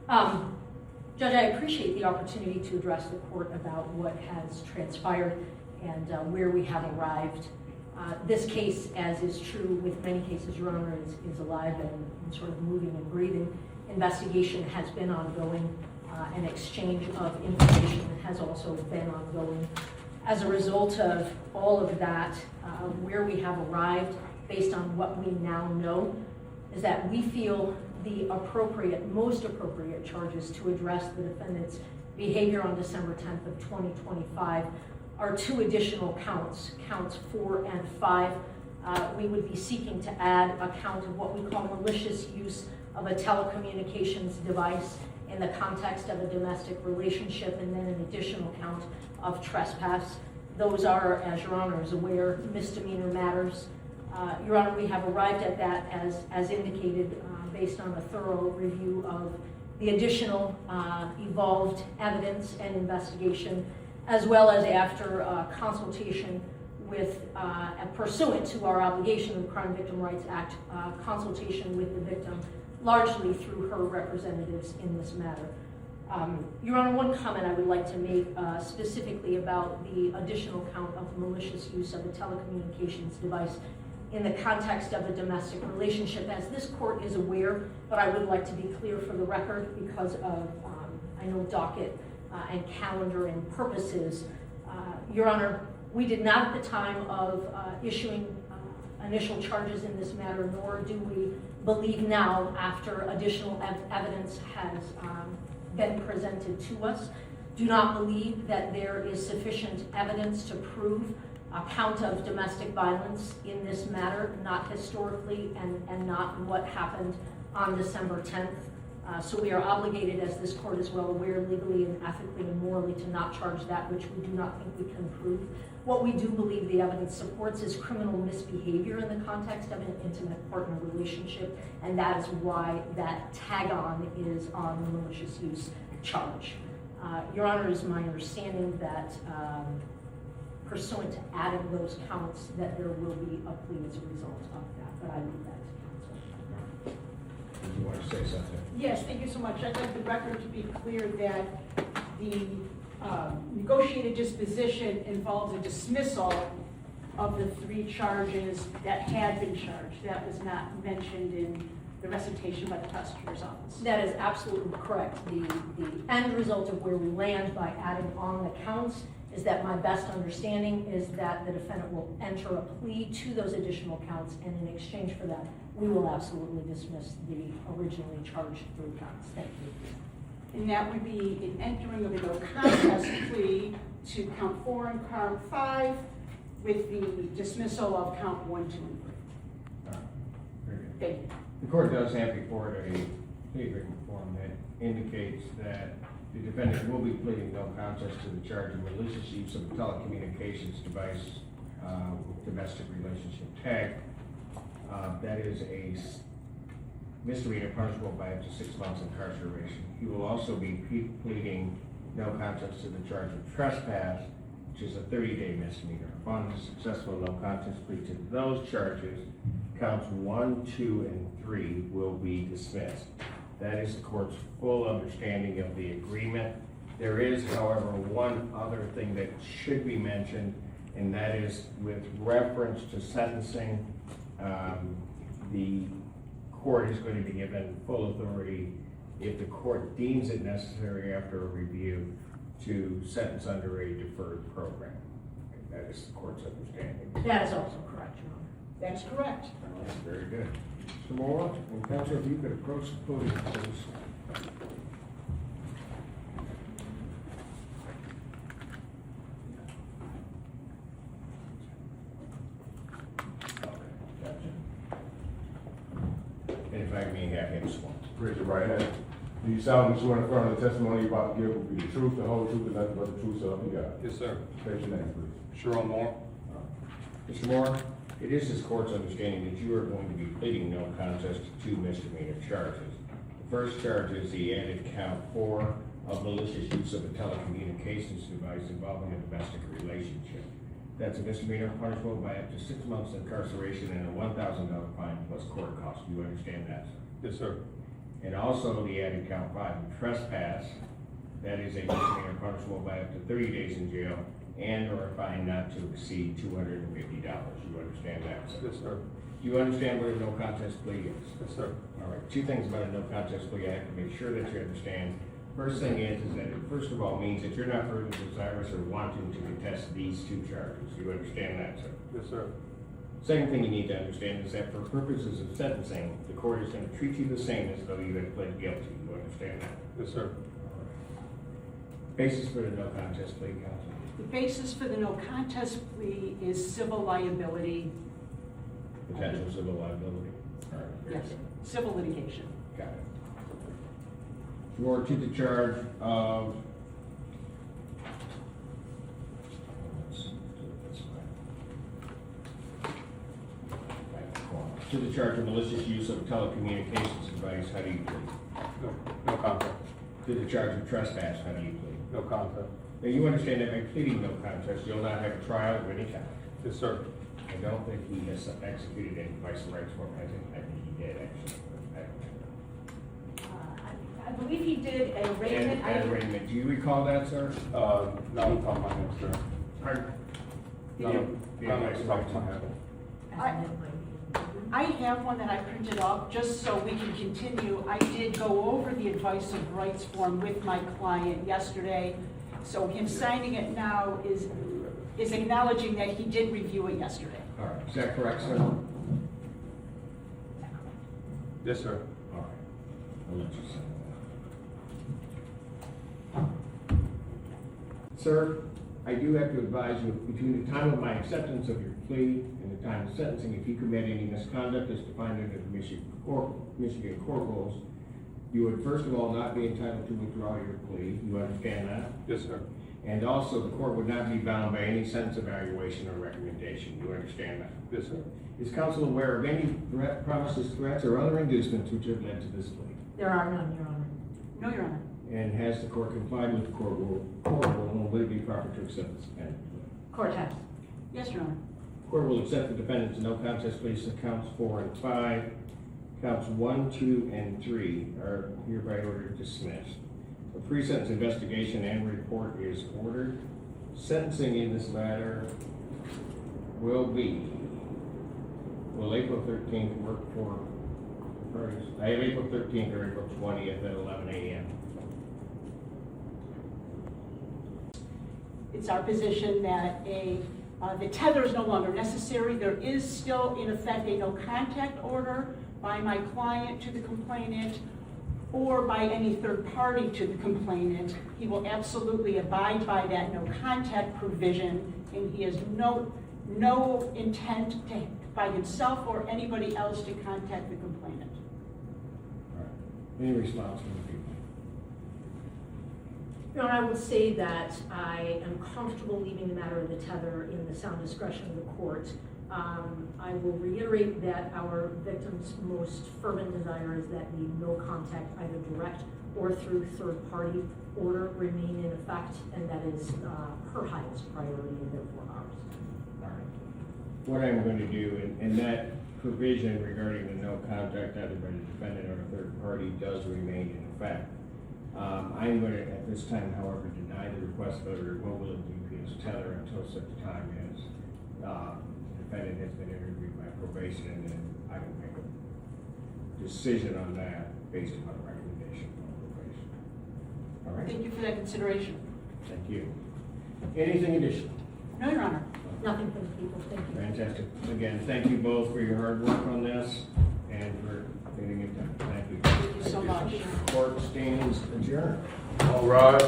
Judge, I appreciate the opportunity to address the court about what has transpired and where we have arrived. This case, as is true with many cases, Your Honor, is alive and sort of moving and breathing. Investigation has been ongoing. An exchange of information has also been ongoing. As a result of all of that, where we have arrived, based on what we now know, is that we feel the most appropriate charges to address the defendant's behavior on December 10th of 2025 are two additional counts, counts 4 and 5. We would be seeking to add a count of what we call malicious use of a telecommunications device in the context of a domestic relationship, and then an additional count of trespass. Those are, as Your Honor is aware, misdemeanor matters. Your Honor, we have arrived at that as indicated based on a thorough review of the additional evolved evidence and investigation, as well as after consultation with, pursuant to our obligation of the Crime Victim Rights Act, consultation with the victim, largely through her representatives in this matter. Your Honor, one comment I would like to make specifically about the additional count of malicious use of a telecommunications device in the context of a domestic relationship. As this court is aware, but I would like to be clear for the record because of, I know, docket and calendar and purposes. Your Honor, we did not at the time of issuing initial charges in this matter, nor do we believe now, after additional evidence has been presented to us, do not believe that there is sufficient evidence to prove a count of domestic violence in this matter, not historically and not what happened on December 10th. So we are obligated, as this court is well aware, legally and ethically and morally, to not charge that which we do not think we can prove. What we do believe the evidence supports is criminal misbehavior in the context of an intimate partner relationship, and that is why that tag-on is on the malicious use charge. Your Honor, it is my understanding that pursuant to adding those counts, that there will be a plea as a result of that, but I leave that to counsel. Did you want to say something? Yes, thank you so much. I'd like the record to be clear that the negotiated disposition involves a dismissal of the 3 charges that had been charged. That was not mentioned in the recitation by the prosecutor's office. That is absolutely correct. The end result of where we land by adding on the counts is that my best understanding is that the defendant will enter a plea to those additional counts, and in exchange for that, we will absolutely dismiss the originally charged 3 counts. Thank you. And that would be an entering of a no contest plea to count 4 and count 5 with the dismissal of count 1, 2, and 3. Very good. Thank you. The court does have before it a plea written form that indicates that the defendant will be pleading no contest to the charge of malicious use of a telecommunications device with domestic relationship tag. That is a misdemeanor punishable by up to 6 months incarceration. He will also be pleading no contest to the charge of trespass, which is a 30-day misdemeanor. Upon the successful no contest plea to those charges, counts 1, 2, and 3 will be dismissed. That is the court's full understanding of the agreement. There is, however, one other thing that should be mentioned, and that is with reference to sentencing. The court is going to be given full authority, if the court deems it necessary after a review, to sentence under a deferred program. That is the court's understanding. That is also correct, Your Honor. That's correct. That's very good. Mr. Moore, and Counselor, if you could approach the podium, please. And if I may have him sworn. Raise your right hand. Do you solemnly swear in affirm the testimony you're about to give will be the truth, the whole truth, and nothing but the truth, so help you God? Yes, sir. State your name, please. Sherrone Moore. Mr. Moore, it is this court's understanding that you are going to be pleading no contest to 2 misdemeanor charges. The first charge is the added count 4 of malicious use of a telecommunications device involving a domestic relationship. That's a misdemeanor punishable by up to 6 months incarceration and a $1,000 fine plus court costs. Do you understand that, sir? Yes, sir. And also the added count 5, trespass, that is a misdemeanor punishable by up to 30 days in jail and or a fine not to exceed $250. You understand that, sir? Yes, sir. Do you understand what a no contest plea is? Yes, sir. All right, two things about a no contest plea I have to make sure that you understand. First thing is that it first of all means that you're not further desirous or wanting to contest these two charges. You understand that, sir? Yes, sir. Second thing you need to understand is that for purposes of sentencing, the court is going to treat you the same as though you had pled guilty. You understand that? Yes, sir. Basis for the no contest plea, counsel? The basis for the no contest plea is civil liability. Potential civil liability? All right. very Yes, good. civil litigation. Got it. You're to the charge of. To the charge of malicious use of telecommunications device, how do you plead? No contest. To the charge of trespass, how do you plead? No contest. Now, you understand that by pleading no contest, you'll not have a trial of any kind. Yes, sir. I don't think he has executed any vice rights for him. I think he did, actually. I believe he did a arraignment. And arraignment, do you recall that, sir? No, I'm talking about him, sir. Pardon? No, The no, vice it's rights. not my head. I have one that I printed off just so we can continue. I did go over the advice of rights form with my client yesterday. So him signing it now is acknowledging that he did review it yesterday. All right, is that correct, sir? Yes, sir. All right, I'll let you sign that. Sir, I do have to advise you, between the time of my acceptance of your plea and the time of sentencing, if you commit any misconduct as defined under the Michigan court rules, you would first of all not be entitled to withdraw your plea. You understand that? Yes, sir. And also, the court would not be bound by any sentence evaluation or recommendation. You understand that? Yes, sir. Is counsel aware of any promises, threats, or other inducements which have led to this plea? There are none, Your Honor. No, Your Honor. And has the court complied with the court rule, and would it be proper to accept the suspended plea? Court has. Yes, Your Honor. Court will accept the defendant's no contest pleas to counts 4 and 5. Counts 1, 2, and 3 are hereby ordered dismissed. A pre-sentence investigation and report is ordered. Sentencing in this matter will April 13th work for parties? I have April 13th or April 20th at 11 a.m. It's our position that the tether is no longer necessary. There is still in effect a no contact order by my client to the complainant or by any third party to the complainant. He will absolutely abide by that no contact provision, and he has no intent to, by himself or anybody else, to contact the complainant. All right. Any response from the people? Your Honor, I would say that I am comfortable leaving the matter of the tether in the sound discretion of the court. I will reiterate that our victim's most fervent desire is that the no contact, either direct or through third party order, remain in effect, and that is her highest priority and therefore ours. All right. What I'm going to do, and that provision regarding the no contact either by the defendant or a third party does remain in effect. I'm going to, at this time, however, deny the request for the removal of DPS tether until such time as the defendant has been interviewed by probation, and then I will make a decision on that based upon a recommendation from probation. All right? Thank you for that consideration. Thank you. Anything additional? No, Your Honor. Nothing from the people, thank you. Fantastic. Again, thank you both for your hard work on this and for getting it done. Thank you. Thank you so much. Court stands adjourned. All rise.